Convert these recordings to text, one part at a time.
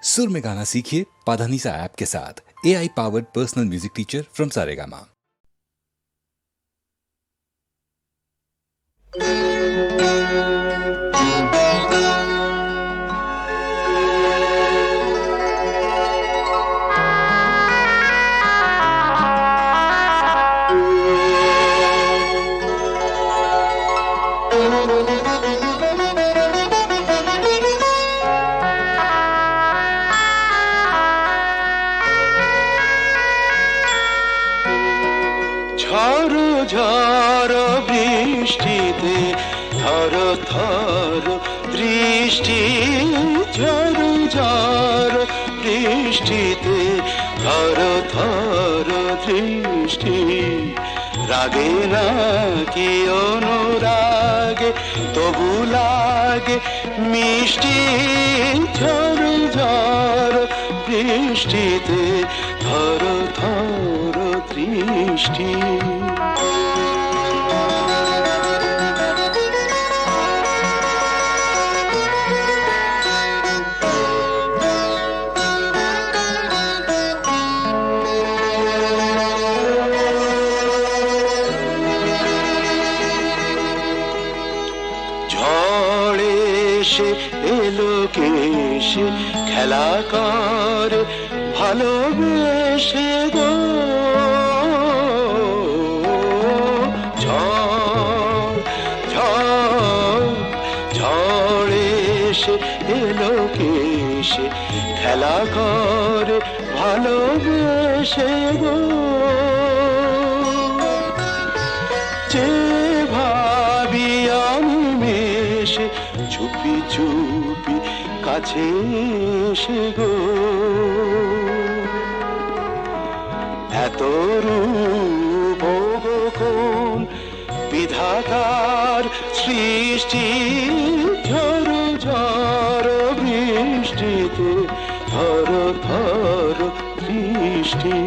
सुर में गाना सीखिए पाधानीसा ऐप के साथ। AI powered personal music teacher from Saregama. ঝড় ঝড় বৃষ্টিতে থর থর দৃষ্টি, ঝড় ঝড় বৃষ্টিতে থর থর দৃষ্টি। রাগে না কি অনুরাগে তবু লাগে মিষ্টি, ঝড় ঝড় বৃষ্টিতে থর থর দৃষ্টি। ঝড়ে এসে এলো কেসে খেলা কর ভালোবেসে গো। ঝড় ঝড় ঝড়ে এসে এলো কেসে খেলা কর ভালোবেসে গো। যে ভাবি অনিমেষে চুপি চুপি কাছে এসে গো। এত রূপ কোন বিধাতার সৃষ্টি, ঝড় ঝড় বৃষ্টিতে থর থর দৃষ্টি।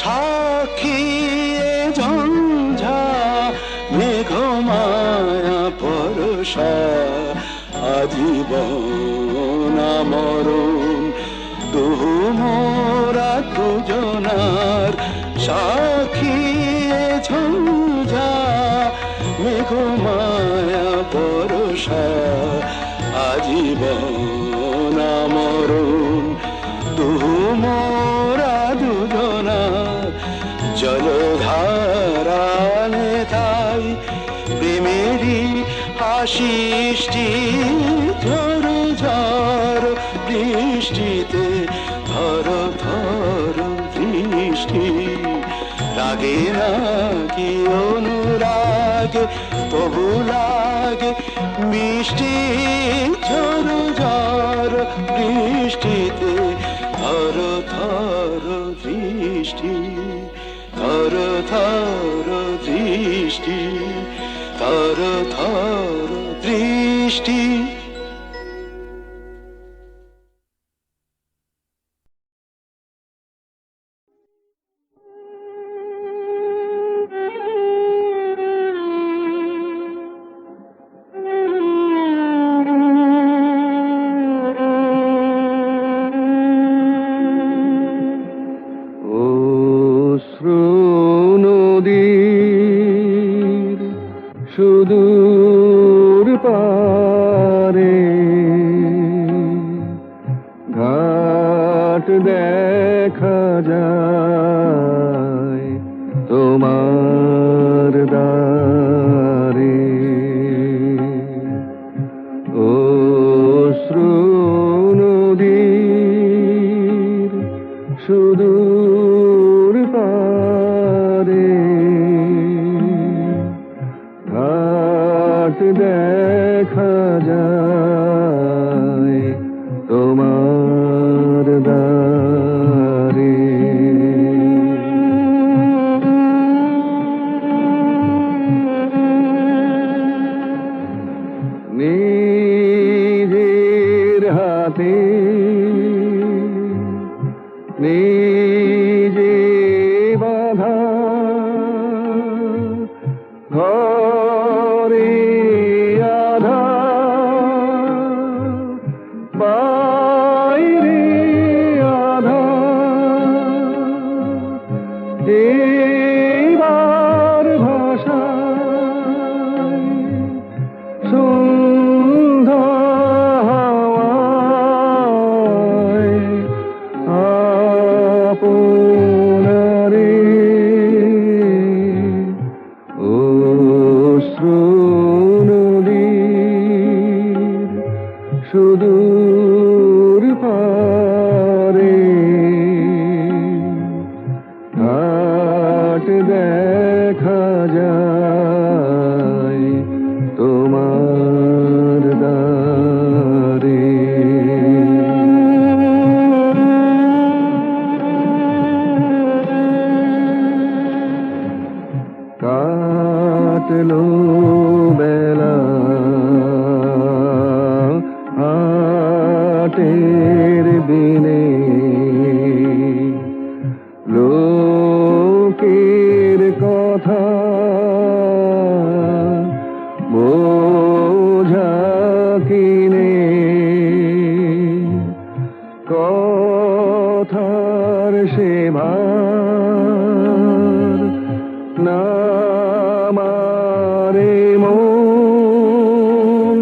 সাক্ষী ঝঞ্ঝা মেঘমায়া পরশা, আজীবন মরণ দুহু মোরা দুজনার। সাক্ষী ঝঞ্ঝা মেঘমায়া পরশা, আজীবন মরণ দুহু মোরা দুজনার। জলধারা নেতাই প্রেমেরই আশিষ্টি, ঝড় ঝড় বৃষ্টিতে থর থর দৃষ্টি। রাগে না কি অনুরাগে তবু লাগে মিষ্টি, ঝড় ঝড় বৃষ্টিতে থর থর দৃষ্টি। থর থর দৃষ্টি, থর থর দৃষ্টি। সুদূর পারে ঘাট দেখা যায় তোমার দ্বারে। অশ্রু নদীর সুদূর পারে ঘাট দেখা যায় তোমার দ্বারে। বাইরে আধার, এবার ভাষায় সন্ধ্যা হাওয়ায় আপনারে অশ্রু নদীর সুদূর পারে ঘাট দেখা যায় তোমার দ্বারে। কাটলো বেলা হাটের বিনে, লোকের কথা বোঝা কিনে, কথার সে ভার না মারে মন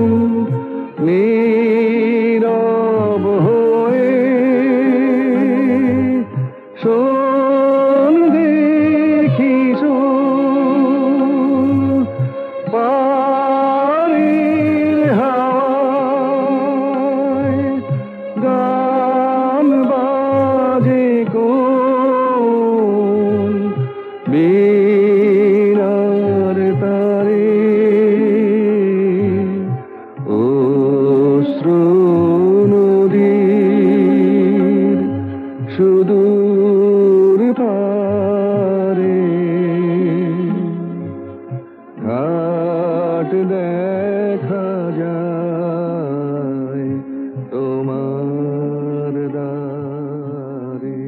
নীরব হয়ে শোন দেখি শোন পারের হাওয়ায় গান বাজে কোন বীণার তারে অশ্রু নদীর সুদূর পারে ঘাট দেখা যায় তোমার দ্বারে।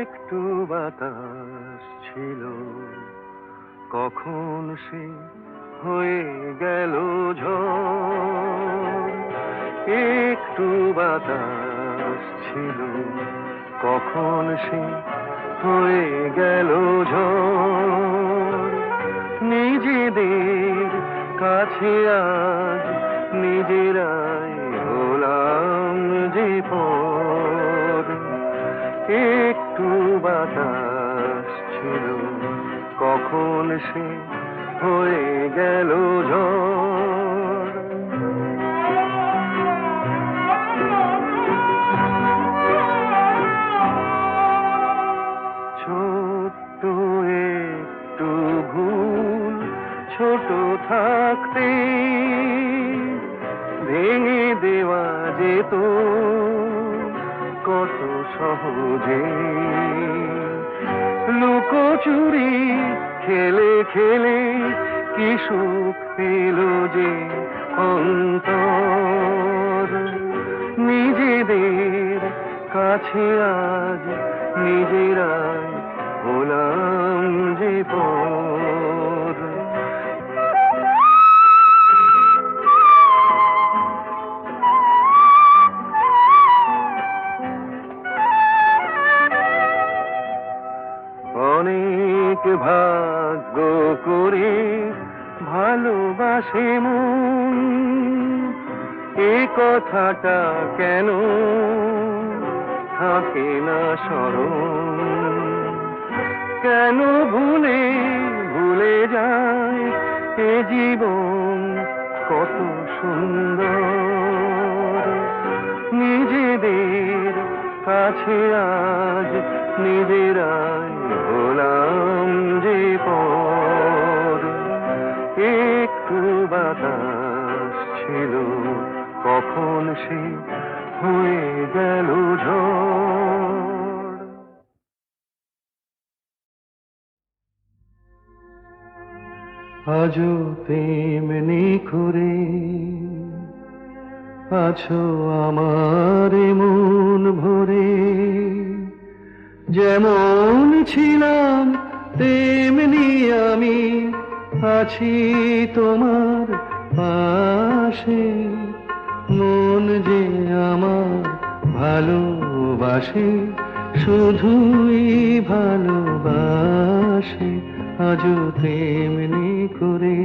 একটু বাতাস ছিল, কখন সে হয়ে গেল ঝড়। একটু বাতাস ছিল, কখন সে হয়ে গেল ঝড়। নিজেদের কাছে আজ নিজেরাই হলাম যে পর। একটু বাতাস ছিল, কখন সে হয়ে গেল ঝড়। ছোট্ট একটু ভুল ছোট থাকতে ভেঙে দেওয়া যেত কত সহজে। লুকোচুরি খেলে খেলে কি সুখ পেল যে অন্তর। নিজেদের কাছে আজ নিজেরাই হলাম যে পর। অনেক ভাগ্য করে ভালোবাসে মন, এ কথাটা কেন থাকে না স্মরণ। কেন ভুলে ভুলে যায় এ জীবন কত সুন্দর। নিজেদের কাছে আজ নিজেরাই হলাম যে পর। একটু বাতাস ছিল, কখন সে হয়ে গেল ঝড়। আজও তেমনি করে আছো আমার তোমারে মন ভরে যেমন ছিলাম তেমনি আমি আছি তোমার পাশে। মন যে আমার ভালোবাসে, শুধুই ভালোবাসে, আজও তেমনি করে।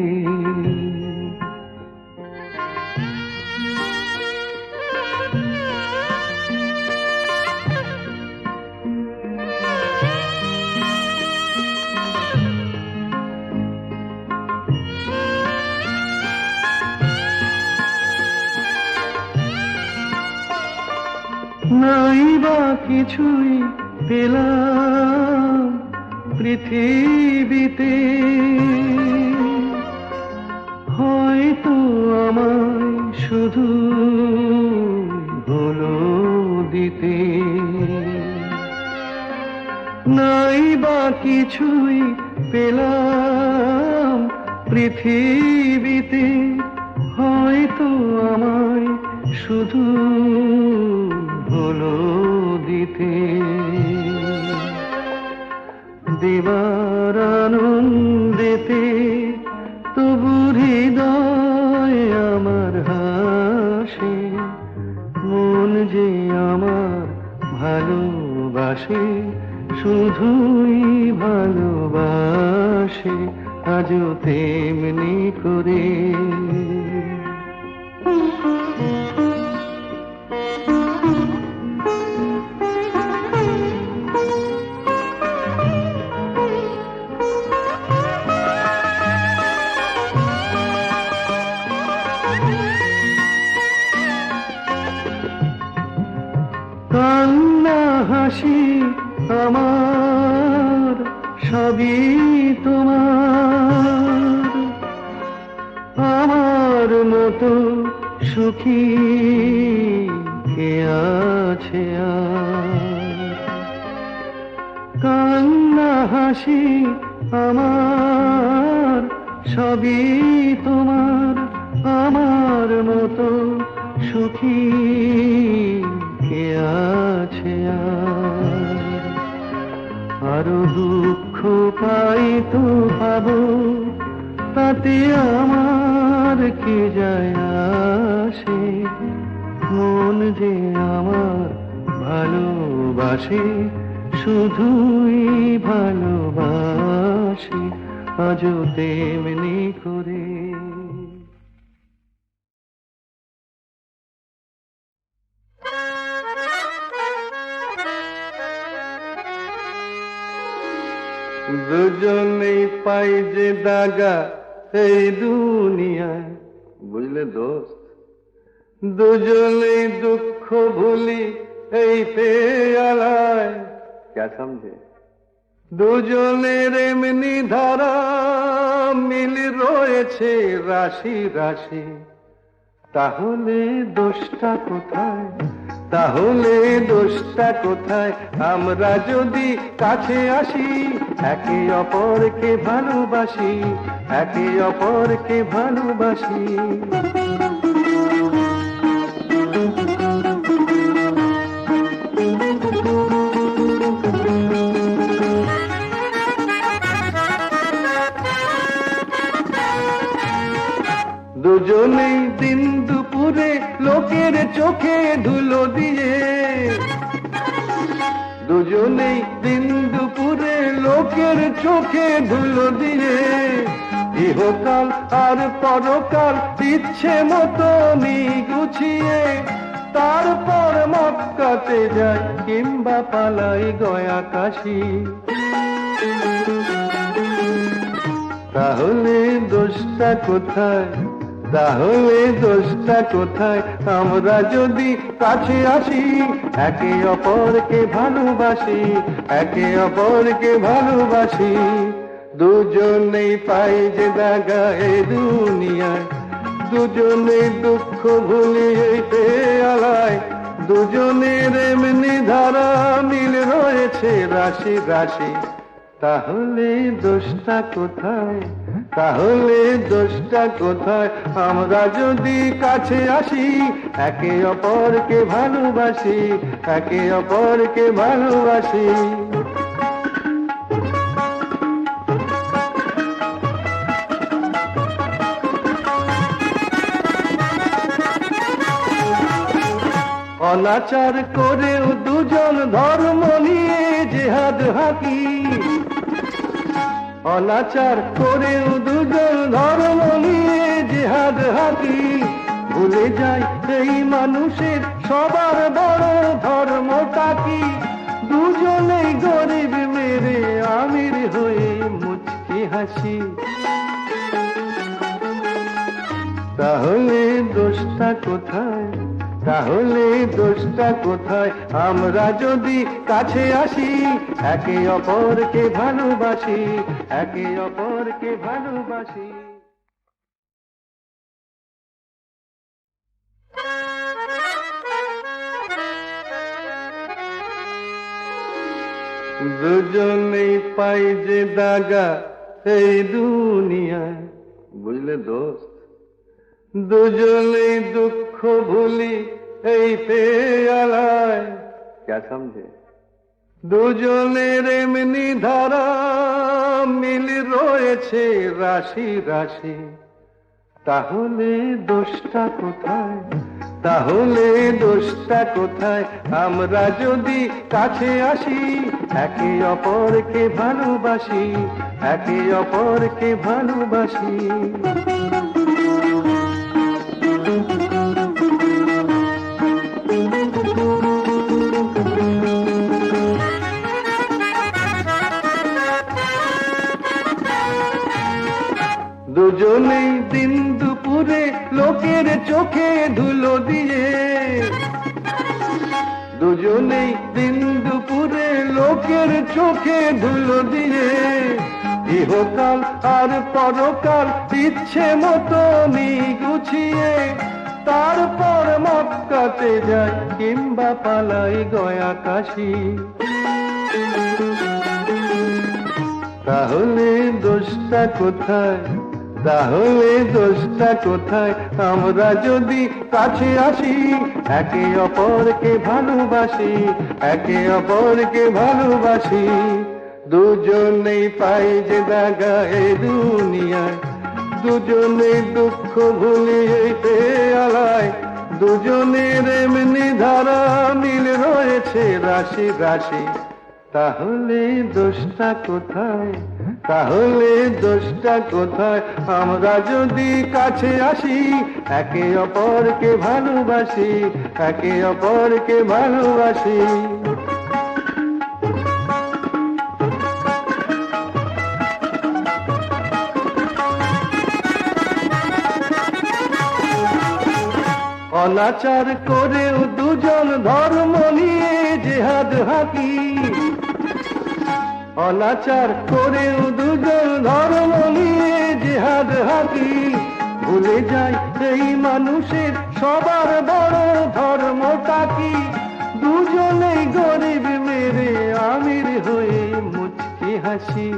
নাই বা কিছুই পেলাম পৃথিবীতে, হয়তো আমায় শুধু হলো দিতে। নাই বা কিছুই পেলাম পৃথিবীতে, হয়তো আমায় শুধু হলো দিতে। দেবার আনন্দেতে তবু হৃদয় আমার হাসে। মন যে আমার ভালোবাসে, শুধুই ভালোবাসে, আজও তেমনি করে। কান্না হাসি আমার সবই তোমার, আমার মতো সুখী কে আছে আর। কান্না হাসি আমার সবই তোমার, আমার মতো সুখী কে আছে আর। আরো দুঃখ পাই তো পাবো, তাতে আমার কি যায় আসে। মন যে আমার ভালোবাসে, শুধুই ভালোবাসে, আজও তেমনি করে। দুজনেই পাই যে দাগা এই দুনিয়ায়, বুঝলে দোস্ত। দুজনেই দুঃখ ভুলি এই পেয়ালায়, क्या समझे? দুজনের এমনি ধারা মিল রয়েছে রাশি রাশি। তাহলে দোষটা কোথায়, তাহলে দোষটা কোথায়? আমরা যদি কাছে আসি, একে অপরকে ভালোবাসি, একে অপরকে ভালোবাসি। দুজনেই দিন দুপুরে লোকের চোখে ধুলো দিয়ে, দুজনেই দিন দুপুরে লোকের চোখে ধুলো দিয়ে, ইহকাল আর পরকাল ইচ্ছে মতো গুছিয়ে, তারপর মক্কাতে যায় কিংবা পালাই গয়া কাশি। তাহলে দোষটা কোথায়, তাহলে দোষটা কোথায়? আমরা যদি কাছে আসি, একে অপরকে ভালোবাসি, একে অপরকে ভালোবাসি। দুজনেই পাই যে দাগা এই দুনিয়ায়, দুজনে দুঃখ ভুলি এই পেয়ালায়। দুজনের এমনি ধারা মিল রয়েছে রাশি রাশি। তাহলে দোষটা কোথায়, তাহলে দোষটা কোথায় আমরা যদি কাছে আসি, একে অপরকে ভালোবাসি, একে অপরকে ভালোবাসি। অনাচার করেও দুজন ধর্ম নিয়ে জিহাদ হাকি, অনাচার করেও দুজন ধর্ম নিয়ে জিহাদ হাকি। ভুলে যায় এই মানুষের সবার বড় ধর্মটা কি, দুজনেই গরিব মেরে আমির হয়ে মুচকি হাসি। তাহলে দোষটা কোথায়, তাহলে দোষটা কোথায় আমরা যদি কাছে আসি, একে অপরকে ভালোবাসি, একে অপরকে ভালোবাসি। দুজনেই পাই যে দাগা এই দুনিয়ায়, বুঝলে দোস্ত, দুজনেই দুঃখ ভুলি এই পেয়ালায়, क्या समझे? দুজনের এমনি ধারা মিল রয়েছে রাশি রাশি। তাহলে দোষটা কোথায়, তাহলে দোষটা কোথায় আমরা যদি কাছে আসি, একে অপরকে ভালোবাসি, একে অপরকে ভালোবাসি। দুজনেই দিন দুপুরে লোকের চোখে ধুলো দিয়ে, দুজনেই দিন দুপুরে লোকের চোখে ধুলো দিয়ে, ইহকাল আর পরকাল ইচ্ছে মতো গুছিয়ে, তারপর মক্কাতে যায় কিংবা পালাই গয়া কাশি। তাহলে দোষটা কোথায়, তাহলে দোষটা কোথায় আমরা যদি কাছে আসি, একে অপরকে ভালোবাসি, একে অপরকে ভালোবাসি। দুজনেই পাই যে দাগা এই দুনিয়ায়, দুজনেই দুঃখ ভুলি এই পেয়ালায়, দুজনের এমনি ধারা মিল রয়েছে রাশি রাশি। তাহলে দোষটা কোথায়, তাহলে দোষটা কোথায় আমরা যদি কাছে আসি, একে অপরকে ভালোবাসি, একে অপরকে ভালোবাসি। অনাচার করেও দুজন ধর্ম নিয়ে জিহাদ হাকি, অনাচার করেও দুজন ধর্ম নিয়ে জিহাদ হাকি। ভুলে যায় এই মানুষের সবার বড় ধর্মটা কি, দুজনেই গরিব মেরে আমির হয়ে মুচকি হাসি।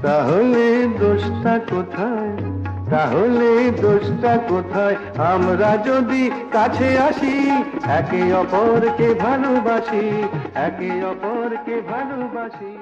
তাহলে দোষটা কোথায়, তাহলে দোষটা কোথায় আমরা যদি কাছে আসি, একে অপরকে ভালোবাসি, একে অপরকে ভালোবাসি।